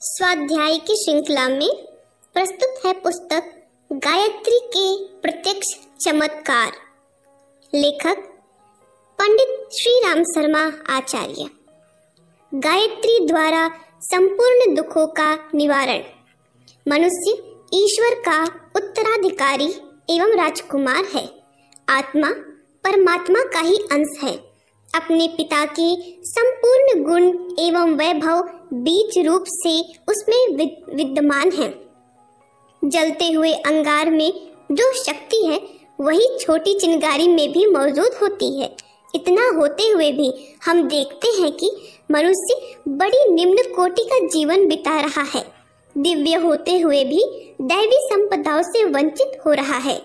स्वाध्याय की श्रृंखला में प्रस्तुत है पुस्तक गायत्री के प्रत्यक्ष चमत्कार। लेखक पंडित श्री राम शर्मा आचार्य। गायत्री द्वारा संपूर्ण दुखों का निवारण। मनुष्य ईश्वर का उत्तराधिकारी एवं राजकुमार है। आत्मा परमात्मा का ही अंश है। अपने पिता के संपूर्ण गुण एवं वैभव बीज रूप से उसमें विद्यमान है। जलते हुए अंगार में जो शक्ति है वही छोटी चिंगारी में भी मौजूद होती है। इतना होते हुए भी हम देखते हैं कि मनुष्य बड़ी निम्न कोटि का जीवन बिता रहा है। दिव्य होते हुए भी दैवी संपदाओं से वंचित हो रहा है।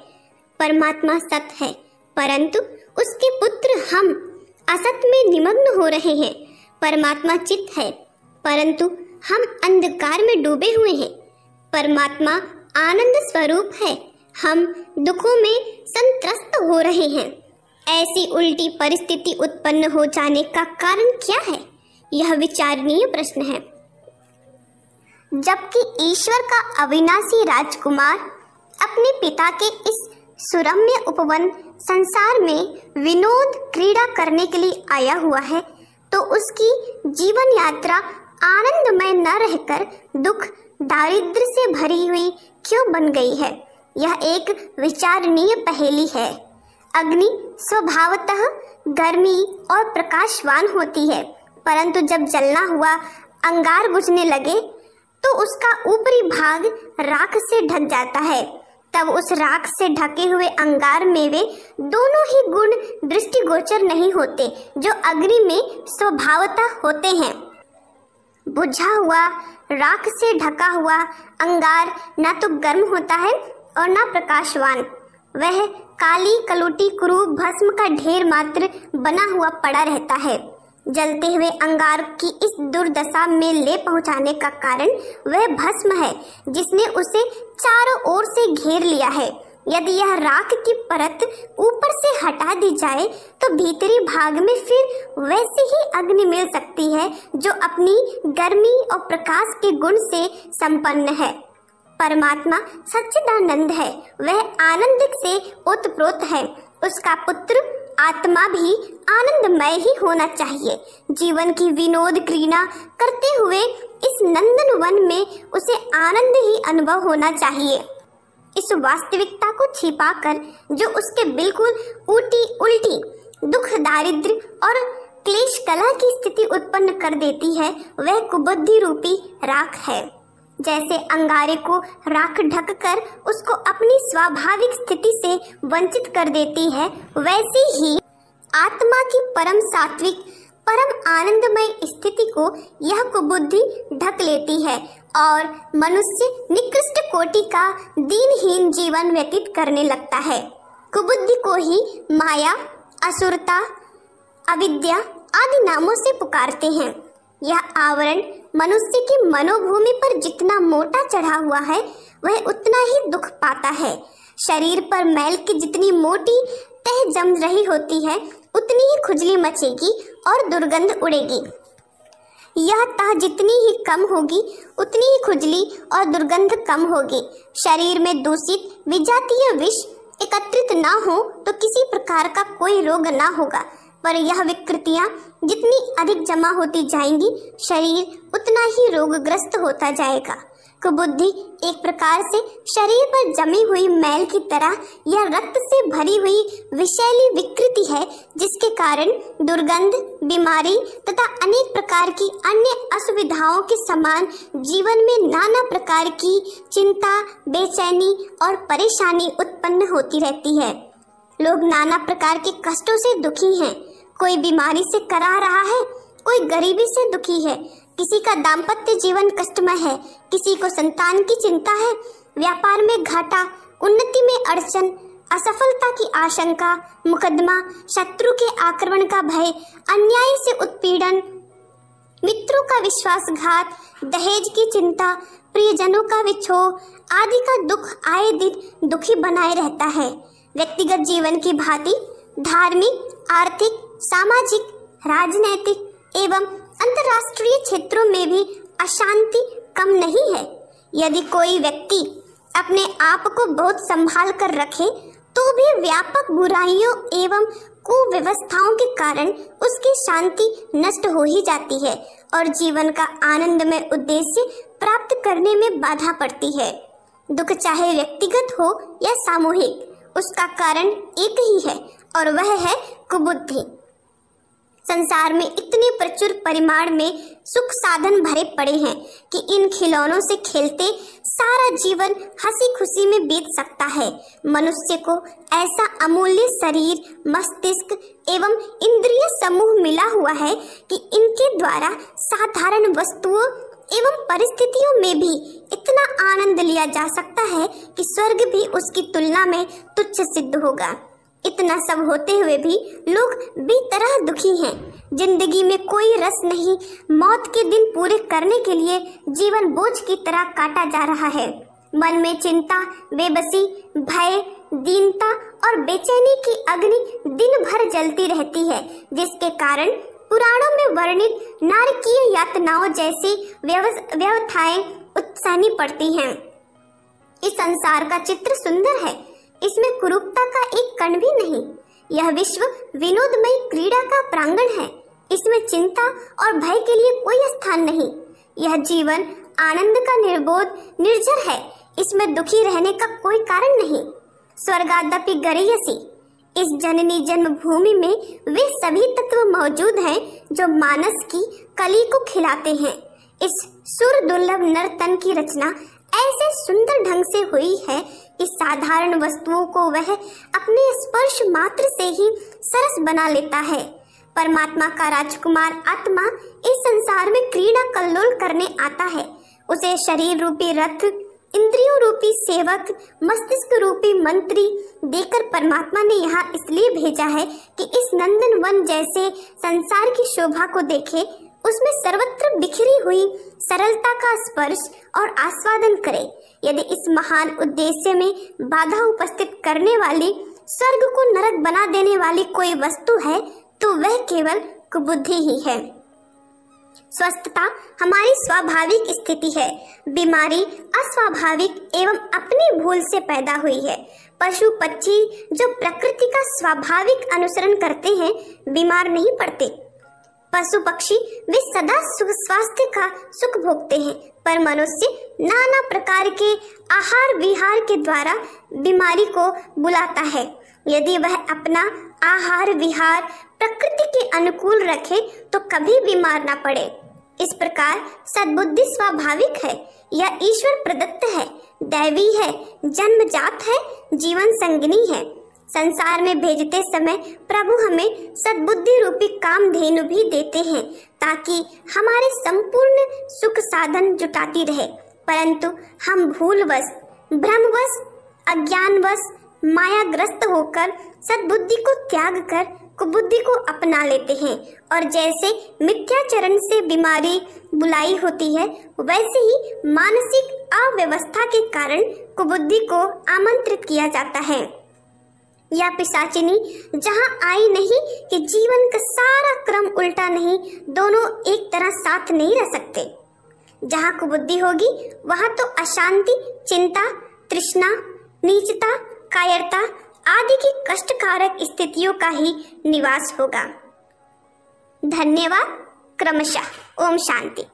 परमात्मा सत्य है, परंतु उसके पुत्र हम असत में निमग्न हो रहे हैं। परमात्मा चित्त है, परंतु हम अंधकार में डूबे हुए हैं। परमात्मा आनंद स्वरूप है, हम दुखों में संत्रस्त हो रहे हैं। ऐसी उल्टी परिस्थिति उत्पन्न हो जाने का कारण क्या है? यह विचारणीय प्रश्न है। जबकि ईश्वर का अविनाशी राजकुमार अपने पिता के इस सुरम्य उपवन संसार में विनोद क्रीड़ा करने के लिए आया हुआ है, तो उसकी जीवन यात्रा आनंदमय न रहकर दुख दारिद्र्य से भरी हुई क्यों बन गई है? यह एक विचारणीय पहेली है। अग्नि स्वभावतः गर्मी और प्रकाशवान होती है, परंतु जब जलना हुआ अंगार बुझने लगे तो उसका ऊपरी भाग राख से ढक जाता है। तब उस राख से ढके हुए अंगार में वे दोनों ही गुण दृष्टिगोचर नहीं होते जो अग्नि में स्वभावतः होते हैं। बुझा हुआ राख से ढका हुआ अंगार न तो गर्म होता है और न प्रकाशवान। वह काली कलुटी कुरूप भस्म का ढेर मात्र बना हुआ पड़ा रहता है। जलते हुए अंगार की इस दुर्दशा में ले पहुंचाने का कारण वह भस्म है जिसने उसे चारों ओर से घेर लिया है। यदि यह राख की परत ऊपर से हटा दी जाए तो भीतरी भाग में फिर वैसी ही अग्नि मिल सकती है जो अपनी गर्मी और प्रकाश के गुण से संपन्न है। परमात्मा सच्चिदानंद है, वह आनंद से ओतप्रोत है। उसका पुत्र आत्मा भी आनंदमय ही होना चाहिए। जीवन की विनोद क्रीड़ा करते हुए इस नंदन वन में उसे आनंद ही अनुभव होना चाहिए। इस वास्तविकता को छिपाकर जो उसके बिल्कुल उल्टी दुख दारिद्र्य और क्लेश कलह की स्थिति उत्पन्न कर देती है, वह कुबुद्धि रूपी राख है। जैसे अंगारे को राख ढककर उसको अपनी स्वाभाविक स्थिति से वंचित कर देती है, वैसे ही आत्मा की परम सात्विक परम आनंदमय स्थिति को यह कुबुद्धि ढक लेती है और मनुष्य निकृष्ट कोटि का दीनहीन जीवन व्यतीत करने लगता है। कुबुद्धि को ही माया, असुरता, अविद्या आदि नामों से पुकारते हैं। यह आवरण मनुष्य की मनोभूमि पर जितना मोटा चढ़ा हुआ है वह उतना ही दुख पाता है। शरीर पर मैल की जितनी मोटी तह जम रही होती है उतनी ही खुजली मचेगी और दुर्गंध उड़ेगी। यह तह जितनी ही कम होगी उतनी ही खुजली और दुर्गंध कम होगी। शरीर में दूषित विजातीय विष एकत्रित ना हो तो किसी प्रकार का कोई रोग ना होगा, पर यह विकृतियां जितनी अधिक जमा होती जाएंगी शरीर उतना ही रोगग्रस्त होता जाएगा। कुबुद्धि एक प्रकार से शरीर पर जमी हुई मैल की तरह यह रक्त से भरी हुई विषैली विकृति है, जिसके कारण दुर्गंध, बीमारी तथा अनेक प्रकार की अन्य असुविधाओं के समान जीवन में नाना प्रकार की चिंता, बेचैनी और परेशानी उत्पन्न होती रहती है। लोग नाना प्रकार के कष्टों से दुखी हैं। कोई बीमारी से करा रहा है, कोई गरीबी से दुखी है, किसी का दाम्पत्य जीवन कष्टमय है, किसी को संतान की चिंता है, व्यापार में घाटा, उन्नति में अड़चन, असफलता की आशंका, मुकदमा, शत्रु के आक्रमण का भय, अन्याय से उत्पीड़न, मित्रों का विश्वासघात, दहेज की चिंता, प्रियजनों का विछोह आदि का दुख आए दिन दुखी बनाए रहता है। व्यक्तिगत जीवन की भांति धार्मिक, आर्थिक, सामाजिक, राजनैतिक एवं अंतर्राष्ट्रीय क्षेत्रों में भी अशांति कम नहीं है। यदि कोई व्यक्ति अपने आप को बहुत संभाल कर रखे तो भी व्यापक बुराइयों एवं कुव्यवस्थाओं के कारण उसकी शांति नष्ट हो ही जाती है और जीवन का आनंदमय उद्देश्य प्राप्त करने में बाधा पड़ती है। दुख चाहे व्यक्तिगत हो या सामूहिक, उसका कारण एक ही है और वह है कुबुद्धि। संसार में इतने प्रचुर परिमाण में सुख साधन भरे पड़े हैं कि इन खिलौनों से खेलते सारा जीवन हंसी खुशी में बीत सकता है। मनुष्य को ऐसा अमूल्य शरीर, मस्तिष्क एवं इंद्रिय समूह मिला हुआ है कि इनके द्वारा साधारण वस्तुओं एवं परिस्थितियों में भी इतना आनंद लिया जा सकता है कि स्वर्ग भी उसकी तुलना में तुच्छ सिद्ध होगा। इतना सब होते हुए भी लोग बेतरह दुखी हैं। जिंदगी में कोई रस नहीं। मौत के दिन पूरे करने के लिए जीवन बोझ की तरह काटा जा रहा है। मन में चिंता, बेबसी, भय, दीनता और बेचैनी की अग्नि दिन भर जलती रहती है, जिसके कारण पुराणों में वर्णित नारकीय यातनाओं जैसी व्यवथाएं उत्साहनी पड़ती हैं। इस संसार का चित्र सुंदर है, इसमें कुरूपता का एक कण भी नहीं। यह विश्व विनोदमय क्रीड़ा का प्रांगण है, इसमें चिंता और भय के लिए कोई स्थान नहीं। यह जीवन आनंद का निर्बोध निर्जर है, इसमें दुखी रहने का कोई कारण नहीं। स्वर्गादपि गरीयसी, इस जननी जन्मभूमि में वे सभी तत्व मौजूद हैं जो मानस की कली को खिलाते हैं। इस सुर दुर्लभ नर तन की रचना ऐसे सुंदर ढंग से हुई है कि साधारण वस्तुओं को वह अपने स्पर्श मात्र से ही सरस बना लेता है। परमात्मा का राजकुमार आत्मा इस संसार में क्रीड़ा कल्लोल करने आता है। उसे शरीर रूपी रथ, इंद्रियों रूपी सेवक, मस्तिष्क रूपी मंत्री देकर परमात्मा ने यहाँ इसलिए भेजा है कि इस नंदन वन जैसे संसार की शोभा को देखे, उसमें सर्वत्र बिखरी हुई सरलता का स्पर्श और आस्वादन करे। यदि इस महान उद्देश्य में बाधा उपस्थित करने वाली, स्वर्ग को नरक बना देने वाली कोई वस्तु है तो वह केवल कुबुद्धि ही है। स्वस्थता हमारी स्वाभाविक स्थिति है, बीमारी अस्वाभाविक एवं अपनी भूल से पैदा हुई है। पशु पक्षी जो प्रकृति का स्वाभाविक अनुसरण करते हैं बीमार नहीं पड़ते। पशु पक्षी वे सदा स्वास्थ्य का सुख भोगते हैं, पर मनुष्य नाना प्रकार के आहार विहार के द्वारा बीमारी को बुलाता है। यदि वह अपना आहार विहार प्रकृति के अनुकूल रखे तो कभी बीमार ना पड़े। इस प्रकार सद्बुद्धि स्वाभाविक है, यह ईश्वर प्रदत्त है, दैवी है, जन्मजात है, जीवन संगिनी है। संसार में भेजते समय प्रभु हमें सद्बुद्धि रूपी कामधेनु भी देते हैं ताकि हमारे संपूर्ण सुख साधन जुटाती रहे, परंतु हम भूलवश, भ्रमवश, अज्ञानवश, मायाग्रस्त होकर सद्बुद्धि को त्याग कर कुबुद्धि को अपना लेते हैं और जैसे मिथ्याचरण से बीमारी बुलाई होती है, वैसे ही मानसिक अव्यवस्था के कारण कुबुद्धि को आमंत्रित किया जाता है। यह पिशाचिनी जहाँ आई नहीं कि जीवन का सारा क्रम उल्टा नहीं, दोनों एक तरह साथ नहीं रह सकते। जहाँ कुबुद्धि होगी वहाँ तो अशांति, चिंता, तृष्णा, नीचता, कायरता आदि की कष्टकारक स्थितियों का ही निवास होगा। धन्यवाद। क्रमशः ओम शांति।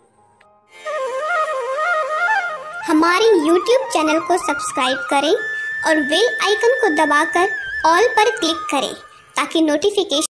हमारे YouTube चैनल को सब्सक्राइब करें और बेल आइकन को दबाकर ऑल पर क्लिक करें ताकि नोटिफिकेशन